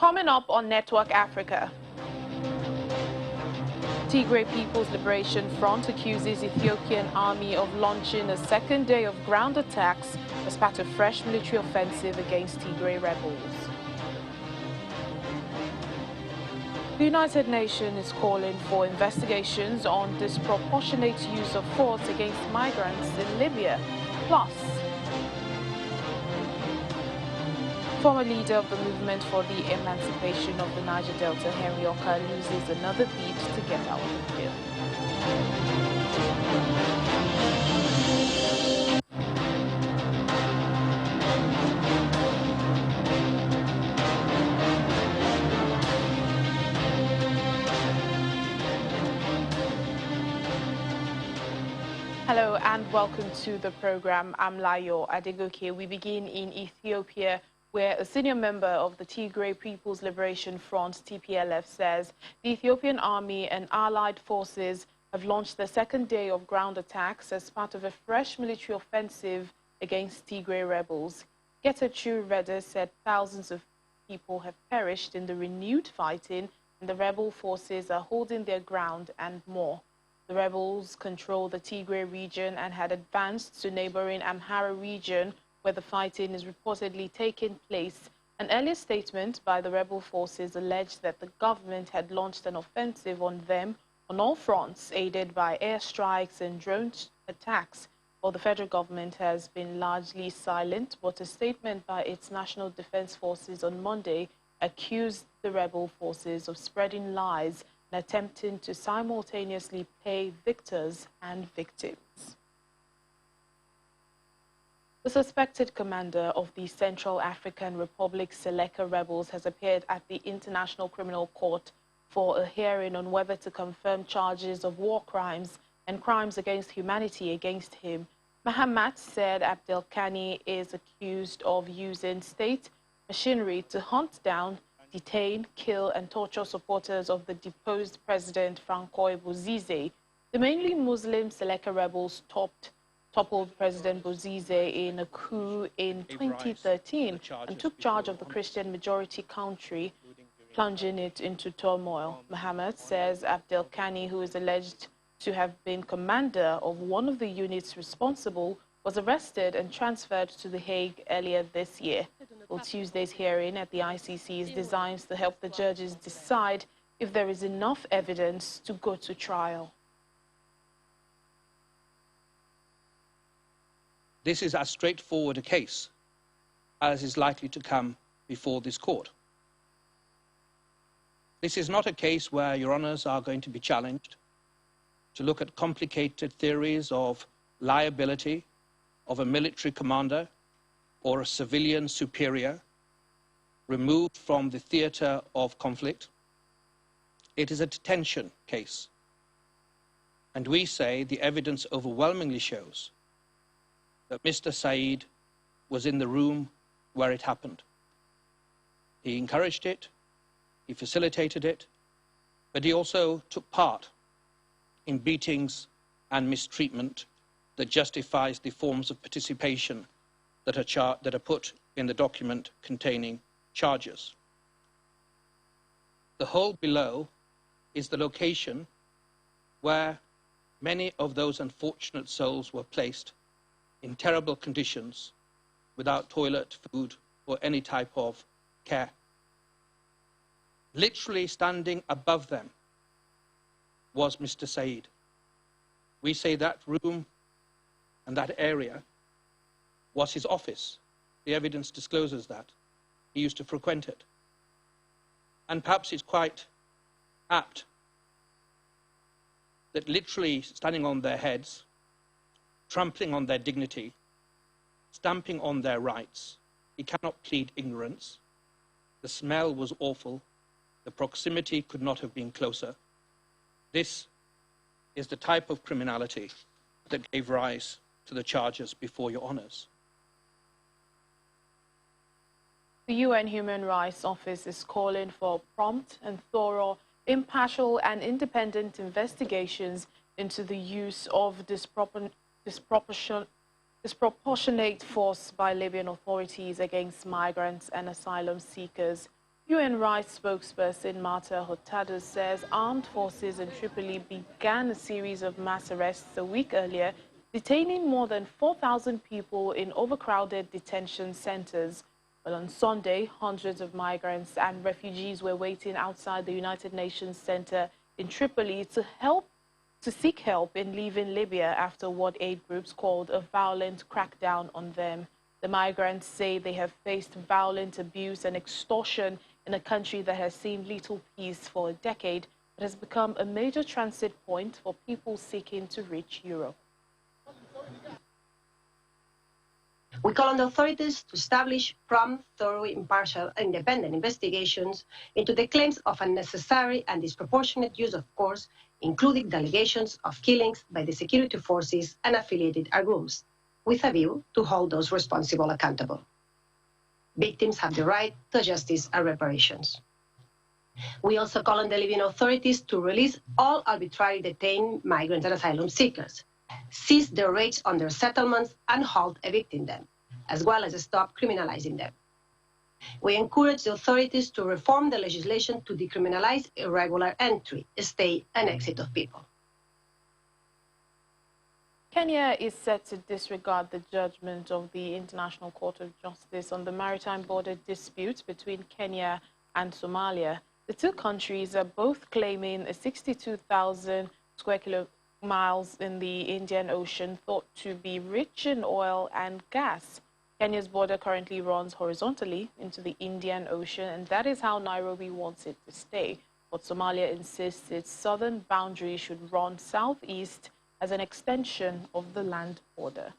Coming up on Network Africa, Tigray People's Liberation Front accuses Ethiopian army of launching a second day of ground attacks as part of fresh military offensive against Tigray rebels. The United Nations is calling for investigations on disproportionate use of force against migrants in Libya. Plus, former leader of the movement for the emancipation of the Niger Delta, Henry Okah, loses another bid to get out of jail. Hello and welcome to the program. I'm Layo Adegoke. We begin in Ethiopia, where a senior member of the Tigray People's Liberation Front, TPLF, says the Ethiopian army and allied forces have launched the second day of ground attacks as part of a fresh military offensive against Tigray rebels. Getachew Reda said thousands of people have perished in the renewed fighting and the rebel forces are holding their ground and more. The rebels control the Tigray region and had advanced to neighboring Amhara region, where the fighting is reportedly taking place. An earlier statement by the rebel forces alleged that the government had launched an offensive on them on all fronts, aided by airstrikes and drone attacks. While the federal government has been largely silent, but a statement by its National Defense Forces on Monday accused the rebel forces of spreading lies and attempting to simultaneously play victors and victims. The suspected commander of the Central African Republic Seleka rebels has appeared at the International Criminal Court for a hearing on whether to confirm charges of war crimes and crimes against humanity against him. Mahamat said Abdelkani is accused of using state machinery to hunt down, detain, kill and torture supporters of the deposed President Francois Bozize. The mainly Muslim Seleka rebels toppled President Bozize in a coup in 2013 and took charge of the Christian-majority country, plunging it into turmoil. Mohammed says Abdelkani, who is alleged to have been commander of one of the units responsible, was arrested and transferred to The Hague earlier this year. Well, Tuesday's hearing at the ICC is designed to help the judges decide if there is enough evidence to go to trial. This is as straightforward a case as is likely to come before this court. This is not a case where your honours are going to be challenged to look at complicated theories of liability of a military commander or a civilian superior removed from the theatre of conflict. It is a detention case. And we say the evidence overwhelmingly shows that Mr. Said was in the room where it happened. He encouraged it, he facilitated it, but he also took part in beatings and mistreatment that justifies the forms of participation that are put in the document containing charges. The hole below is the location where many of those unfortunate souls were placed in terrible conditions, without toilet, food, or any type of care. Literally standing above them was Mr. Said. We say that room and that area was his office. The evidence discloses that. He used to frequent it. And perhaps it's quite apt that literally standing on their heads, trampling on their dignity, stamping on their rights. He cannot plead ignorance. The smell was awful. The proximity could not have been closer. This is the type of criminality that gave rise to the charges before your honours. The UN Human Rights Office is calling for prompt and thorough, impartial and independent investigations into the use of disproportionate force by Libyan authorities against migrants and asylum seekers. UN rights spokesperson Marta Hurtado says armed forces in Tripoli began a series of mass arrests a week earlier, detaining more than 4,000 people in overcrowded detention centers. Well, on Sunday, hundreds of migrants and refugees were waiting outside the United Nations Center in Tripoli to seek help in leaving Libya after what aid groups called a violent crackdown on them. The migrants say they have faced violent abuse and extortion in a country that has seen little peace for a decade, but has become a major transit point for people seeking to reach Europe. We call on the authorities to establish prompt, thorough, impartial, and independent investigations into the claims of unnecessary and disproportionate use of force, including the allegations of killings by the security forces and affiliated groups, with a view to hold those responsible accountable. Victims have the right to justice and reparations. We also call on the Libyan authorities to release all arbitrarily detained migrants and asylum seekers, seize their rights on their settlements and halt evicting them, as well as stop criminalizing them. We encourage the authorities to reform the legislation to decriminalize irregular entry, stay, and exit of people. Kenya is set to disregard the judgment of the International Court of Justice on the maritime border dispute between Kenya and Somalia. The two countries are both claiming a 62,000 square kilometers in the Indian Ocean thought to be rich in oil and gas. Kenya's border currently runs horizontally into the Indian Ocean, and that is how Nairobi wants it to stay. But Somalia insists its southern boundary should run southeast as an extension of the land border.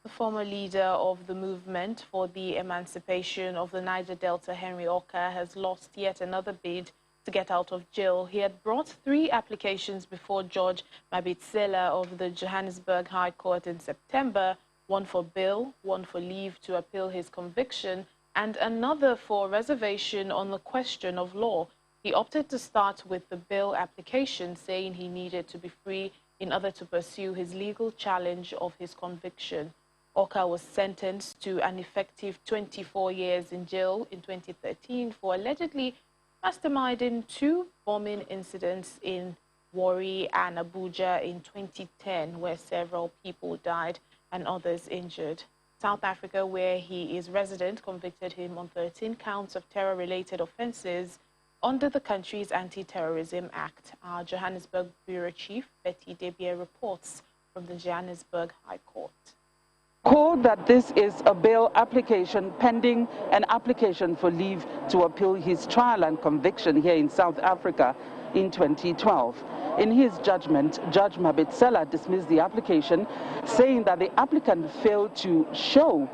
The former leader of the movement for the emancipation of the Niger Delta, Henry Okah, has lost yet another bid to get out of jail. He had brought 3 applications before Judge Mabitsela of the Johannesburg High Court in September, one for bail, one for leave to appeal his conviction, and another for reservation on the question of law. He opted to start with the bail application, saying he needed to be free in order to pursue his legal challenge of his conviction. Okah was sentenced to an effective 24 years in jail in 2013 for allegedly masterminding 2 bombing incidents in Warri and Abuja in 2010, where several people died and others injured. South Africa, where he is resident, convicted him on 13 counts of terror-related offences under the country's Anti-Terrorism Act. Our Johannesburg Bureau Chief, Betty Debier, reports from the Johannesburg High Court. Called that this is a bail application pending an application for leave to appeal his trial and conviction here in South Africa in 2012. In his judgment, Judge Mabitsela dismissed the application, saying that the applicant failed to show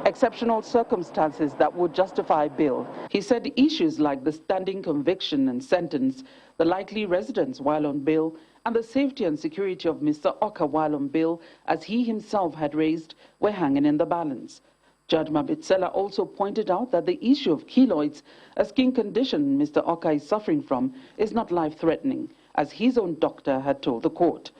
exceptional circumstances that would justify bail. He said issues like the standing conviction and sentence, the likely residence while on bail, and the safety and security of Mr. Okah while on bail, as he himself had raised, were hanging in the balance. Judge Mabitsela also pointed out that the issue of keloids, a skin condition Mr. Okah is suffering from, is not life-threatening, as his own doctor had told the court.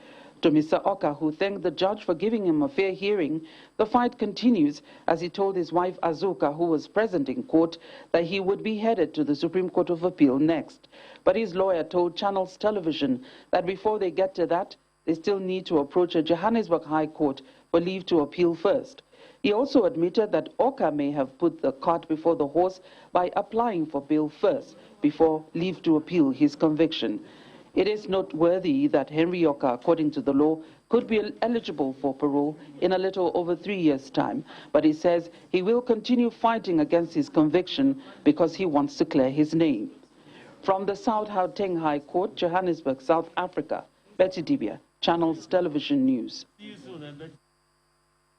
To Mr. Okah, who thanked the judge for giving him a fair hearing, the fight continues as he told his wife Azuka, who was present in court, that he would be headed to the Supreme Court of Appeal next. But his lawyer told Channels Television that before they get to that, they still need to approach a Johannesburg High Court for leave to appeal first. He also admitted that Okah may have put the cart before the horse by applying for bail first, before leave to appeal his conviction. It is noteworthy that Henry Okah, according to the law, could be eligible for parole in a little over 3 years' time, but he says he will continue fighting against his conviction because he wants to clear his name. From the South Gauteng High Court, Johannesburg, South Africa, Betty Dibia, Channels Television News.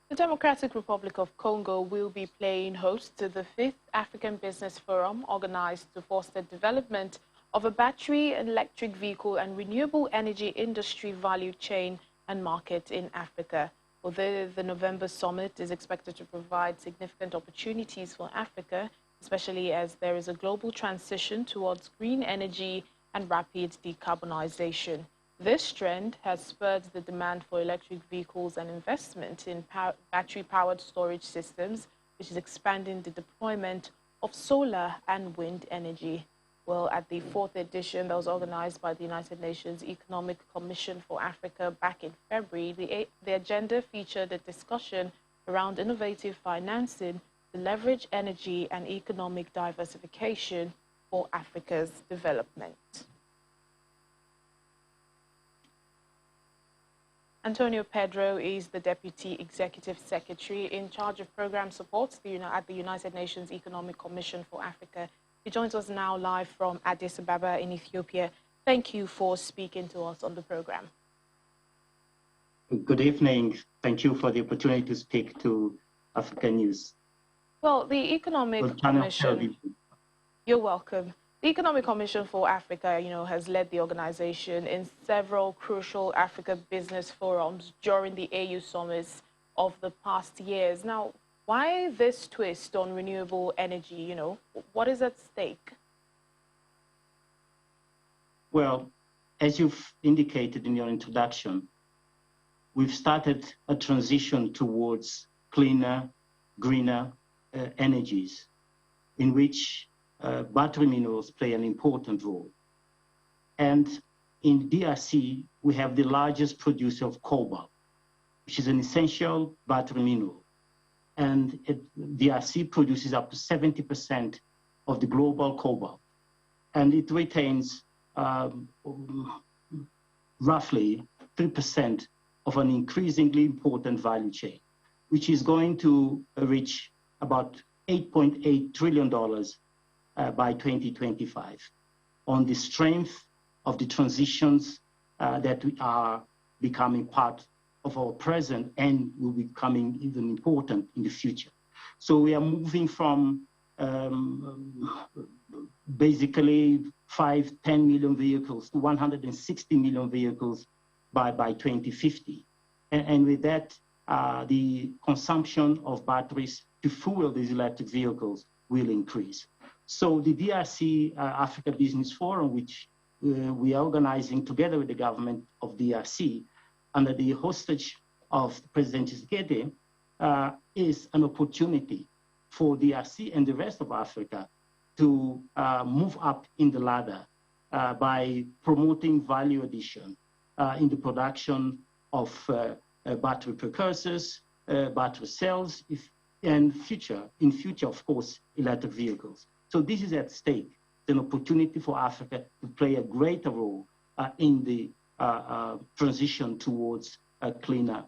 The Democratic Republic of Congo will be playing host to the 5th African Business Forum, organized to foster development of a battery, electric vehicle and renewable energy industry value chain and market in Africa. Although the November summit is expected to provide significant opportunities for Africa, especially as there is a global transition towards green energy and rapid decarbonization. This trend has spurred the demand for electric vehicles and investment in battery-powered storage systems, which is expanding the deployment of solar and wind energy. Well, at the fourth edition that was organized by the United Nations Economic Commission for Africa back in February, the agenda featured a discussion around innovative financing to leverage energy and economic diversification for Africa's development. Antonio Pedro is the Deputy Executive Secretary in charge of program support at the United Nations Economic Commission for Africa. He joins us now live from Addis Ababa in Ethiopia. Thank you for speaking to us on the program. Good evening. Thank you for the opportunity to speak to African News. Well, the Economic Commission, you're welcome. The Economic Commission for Africa, has led the organization in several crucial Africa business forums during the AU summits of the past years. Now, why this twist on renewable energy? What is at stake? Well, as you've indicated in your introduction, we've started a transition towards cleaner, greener energies in which battery minerals play an important role. And in DRC, we have the largest producer of cobalt, which is an essential battery mineral. And DRC produces up to 70% of the global cobalt. And it retains roughly 3% of an increasingly important value chain, which is going to reach about $8.8 trillion by 2025 on the strength of the transitions that are becoming part of our present and will be becoming even important in the future. So we are moving from basically 10 million vehicles to 160 million vehicles by 2050. And with that, the consumption of batteries to fuel these electric vehicles will increase. So the DRC Africa Business Forum, which we are organizing together with the government of DRC under the hostage of President Tshisekedi, is an opportunity for DRC and the rest of Africa to move up in the ladder by promoting value addition in the production of battery precursors, battery cells, and in future, of course, electric vehicles. So this is at stake. It's an opportunity for Africa to play a greater role in the transition towards cleaner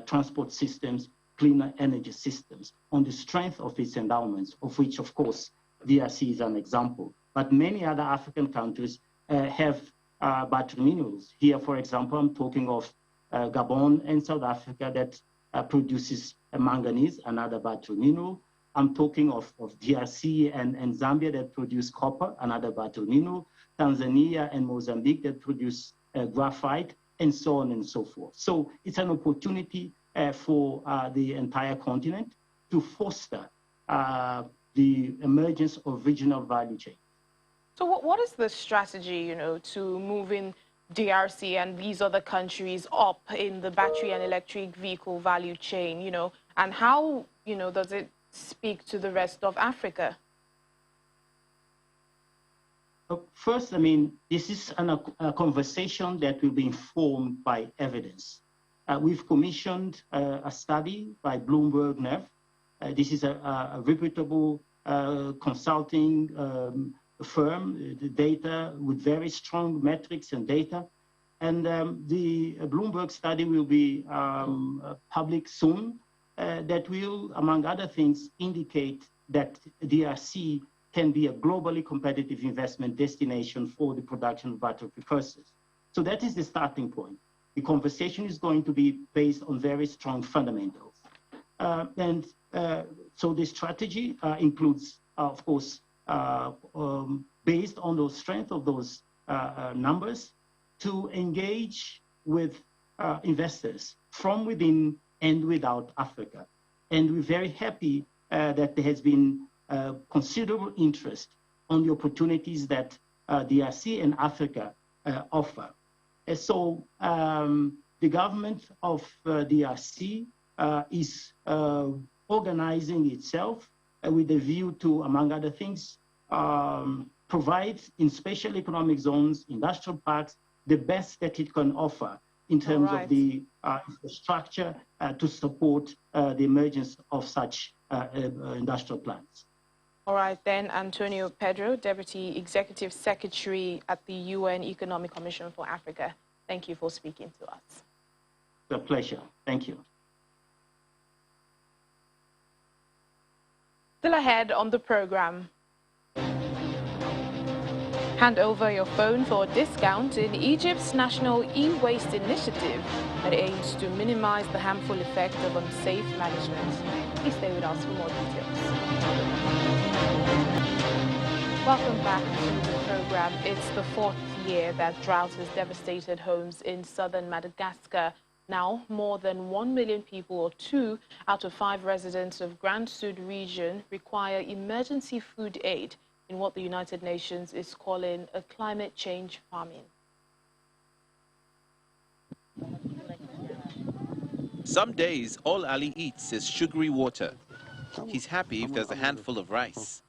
transport systems, cleaner energy systems, on the strength of its endowments, of which, of course, DRC is an example. But many other African countries have battery minerals. Here, for example, I'm talking of Gabon and South Africa that produces manganese, another battery mineral. I'm talking of DRC and Zambia that produce copper, another battery mineral, Tanzania and Mozambique that produce graphite, and so on and so forth. So it's an opportunity for the entire continent to foster the emergence of regional value chains. So what is the strategy, to moving DRC and these other countries up in the battery and electric vehicle value chain, and how, does it speak to the rest of Africa? First, this is a conversation that will be informed by evidence. We've commissioned a study by Bloomberg Neff. This is a reputable consulting firm, the data with very strong metrics and data. And the Bloomberg study will be public soon. That will, among other things, indicate that DRC can be a globally competitive investment destination for the production of battery precursors. So that is the starting point. The conversation is going to be based on very strong fundamentals. So the strategy includes, of course, based on the strength of those numbers, to engage with investors from within and without Africa. And we're very happy that there has been considerable interest on the opportunities that DRC and Africa offer. And so the government of DRC is organizing itself with a view to, among other things, provide in special economic zones, industrial parks, the best that it can offer in terms of the infrastructure to support the emergence of such industrial plants. All right, then, Antonio Pedro, Deputy Executive Secretary at the UN Economic Commission for Africa. Thank you for speaking to us. It's a pleasure. Thank you. Still ahead on the program. Hand over your phone for a discount in Egypt's national e-waste initiative that aims to minimize the harmful effect of unsafe management. Please stay with us for more details. Welcome back to the program. It's the fourth year that drought has devastated homes in southern Madagascar. Now, more than 1 million people, or 2 out of 5 residents of Grand Sud region, require emergency food aid in what the United Nations is calling a climate change famine. Some days, all Ali eats is sugary water. He's happy if there's a handful of rice.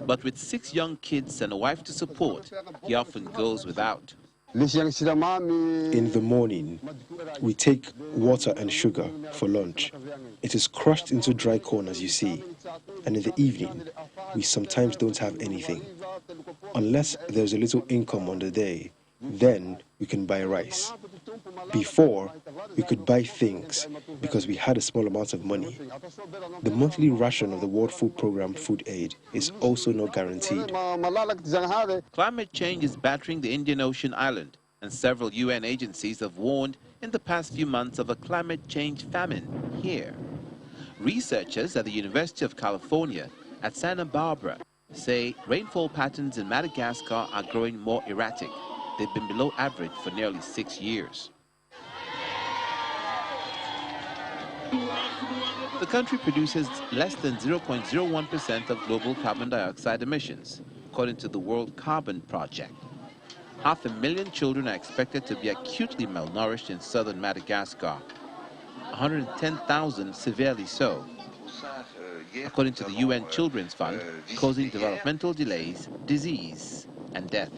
But with 6 young kids and a wife to support, he often goes without. In the morning, we take water and sugar for lunch. It is crushed into dry corn, as you see. And in the evening, we sometimes don't have anything. Unless there's a little income on the day, then we can buy rice. Before, we could buy things because we had a small amount of money. The monthly ration of the World Food Programme food aid is also not guaranteed. Climate change is battering the Indian Ocean island, and several UN agencies have warned in the past few months of a climate change famine here. Researchers at the University of California at Santa Barbara say rainfall patterns in Madagascar are growing more erratic. They've been below average for nearly 6 years. The country produces less than 0.01% of global carbon dioxide emissions, according to the World Carbon Project. 500,000 children are expected to be acutely malnourished in southern Madagascar, 110,000 severely so, according to the UN Children's Fund, causing developmental delays, disease, and death.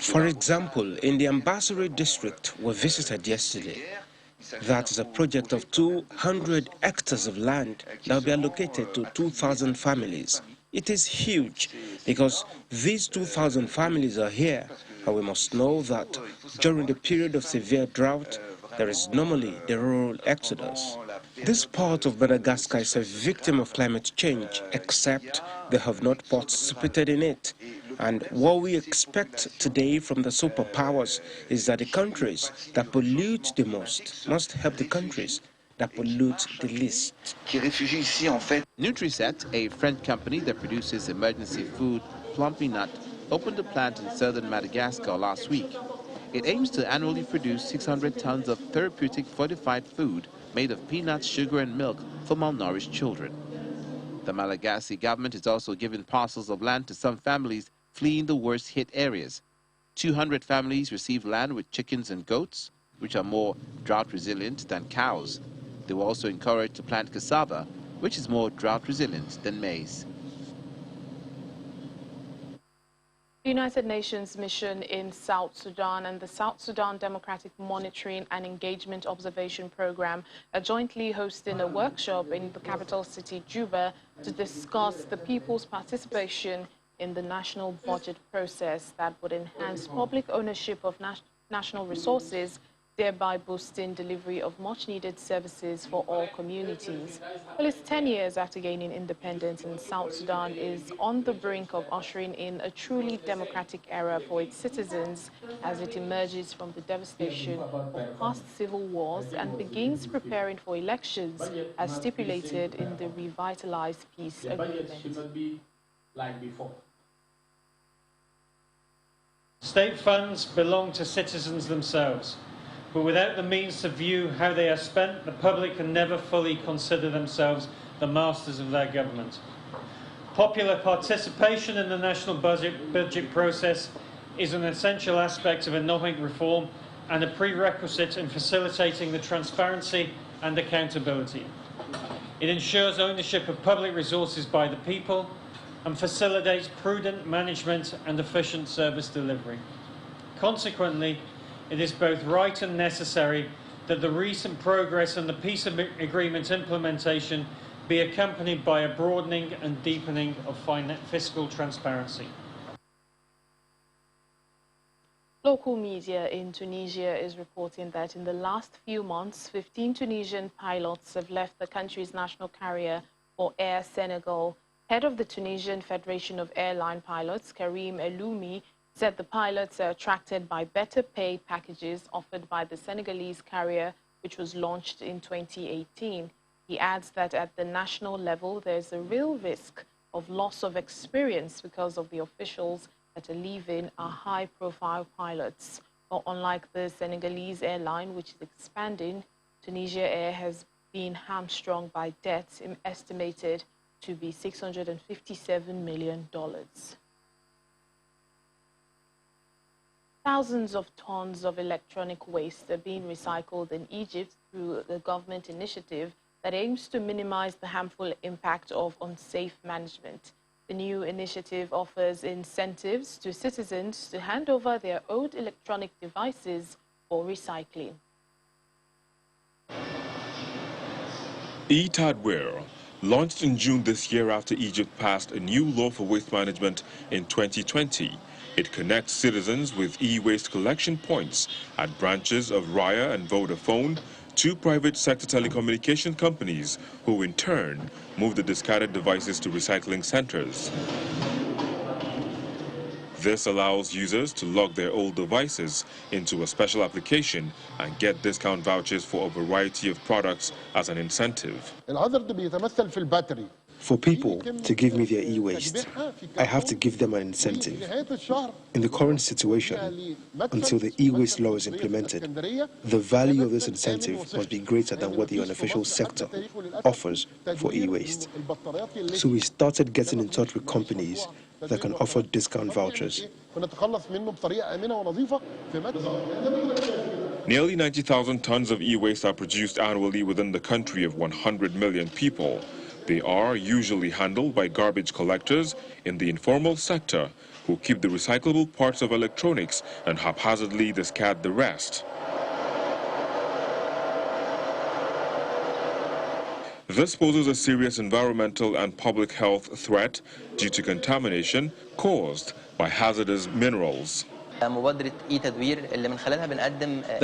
For example, in the Ambassador district we visited yesterday, that is a project of 200 hectares of land that will be allocated to 2,000 families. It is huge because these 2,000 families are here, and we must know that during the period of severe drought, there is normally the rural exodus. This part of Madagascar is a victim of climate change, except they have not participated in it. And what we expect today from the superpowers is that the countries that pollute the most must help the countries that pollute the least. Nutriset, a French company that produces emergency food, plum peanut, opened a plant in southern Madagascar last week. It aims to annually produce 600 tons of therapeutic fortified food made of peanuts, sugar and milk for malnourished children. The Malagasy government is also giving parcels of land to some families fleeing the worst-hit areas. 200 families receive land with chickens and goats, which are more drought-resilient than cows. They were also encouraged to plant cassava, which is more drought-resilient than maize. The United Nations mission in South Sudan and the South Sudan Democratic Monitoring and Engagement Observation Program are jointly hosting a workshop in the capital city, Juba, to discuss the people's participation in the national budget process that would enhance public ownership of national resources, thereby boosting delivery of much-needed services for all communities. Well, it's 10 years after gaining independence, and South Sudan is on the brink of ushering in a truly democratic era for its citizens as it emerges from the devastation of past civil wars and begins preparing for elections as stipulated in the revitalized peace agreement. Should not be like before. State funds belong to citizens themselves. But without the means to view how they are spent, the public can never fully consider themselves the masters of their government. Popular participation in the national budget process is an essential aspect of economic reform and a prerequisite in facilitating the transparency and accountability. It ensures ownership of public resources by the people and facilitates prudent management and efficient service delivery. Consequently, it is both right and necessary that the recent progress and the peace agreement implementation be accompanied by a broadening and deepening of fiscal transparency. Local media in Tunisia is reporting that in the last few months, 15 Tunisian pilots have left the country's national carrier for Air Senegal. Head of the Tunisian Federation of Airline Pilots, Karim Eloumi, said the pilots are attracted by better pay packages offered by the Senegalese carrier, which was launched in 2018. He adds that at the national level, there's a real risk of loss of experience because of the officials that are leaving are high-profile pilots. But unlike the Senegalese airline, which is expanding, Tunisia Air has been hamstrung by debts estimated to be $657 million. Thousands of tons of electronic waste are being recycled in Egypt through the government initiative that aims to minimize the harmful impact of unsafe management. The new initiative offers incentives to citizens to hand over their old electronic devices for recycling. eTadweer, launched in June this year after Egypt passed a new law for waste management in 2020. It connects citizens with e-waste collection points at branches of Raya and Vodafone, two private sector telecommunication companies, who in turn move the discarded devices to recycling centers. This allows users to log their old devices into a special application and get discount vouchers for a variety of products as an incentive. For people to give me their e-waste, I have to give them an incentive. In the current situation, until the e-waste law is implemented, the value of this incentive must be greater than what the unofficial sector offers for e-waste. So we started getting in touch with companies that can offer discount vouchers. Nearly 90,000 tons of e-waste are produced annually within the country of 100 million people. They are usually handled by garbage collectors in the informal sector who keep the recyclable parts of electronics and haphazardly discard the rest. This poses a serious environmental and public health threat due to contamination caused by hazardous minerals. The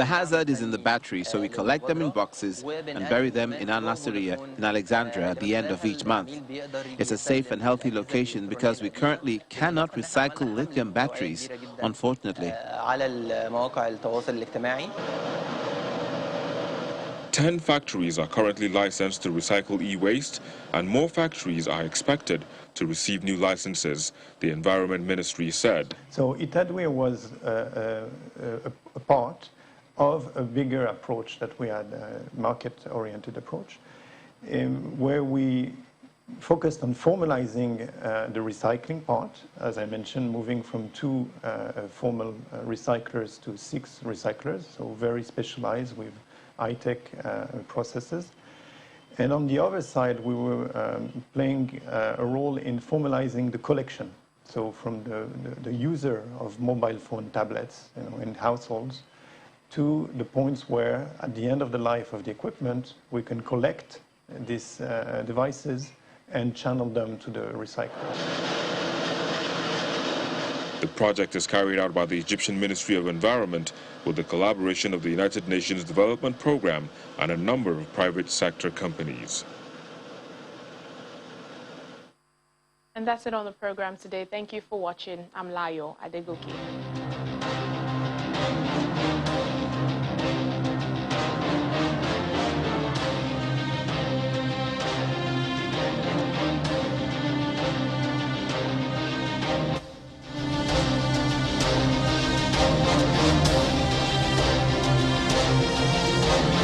hazard is in the battery, so we collect them in boxes and bury them in Al Nasiriyah in Alexandria at the end of each month. It's a safe and healthy location because we currently cannot recycle lithium batteries, unfortunately. 10 factories are currently licensed to recycle e-waste, and more factories are expected to receive new licenses, the Environment Ministry said. So eTadweer was a part of a bigger approach that we had, a market-oriented approach, where we focused on formalizing the recycling part, as I mentioned, moving from 2 formal recyclers to 6 recyclers, so very specialized with high-tech processes. And on the other side, we were playing a role in formalizing the collection. So from the user of mobile phone tablets, in households, to the points where, at the end of the life of the equipment, we can collect these devices and channel them to the recyclers. The project is carried out by the Egyptian Ministry of Environment with the collaboration of the United Nations Development Programme and a number of private sector companies. And that's it on the program today. Thank you for watching. I'm Layo Adegoke.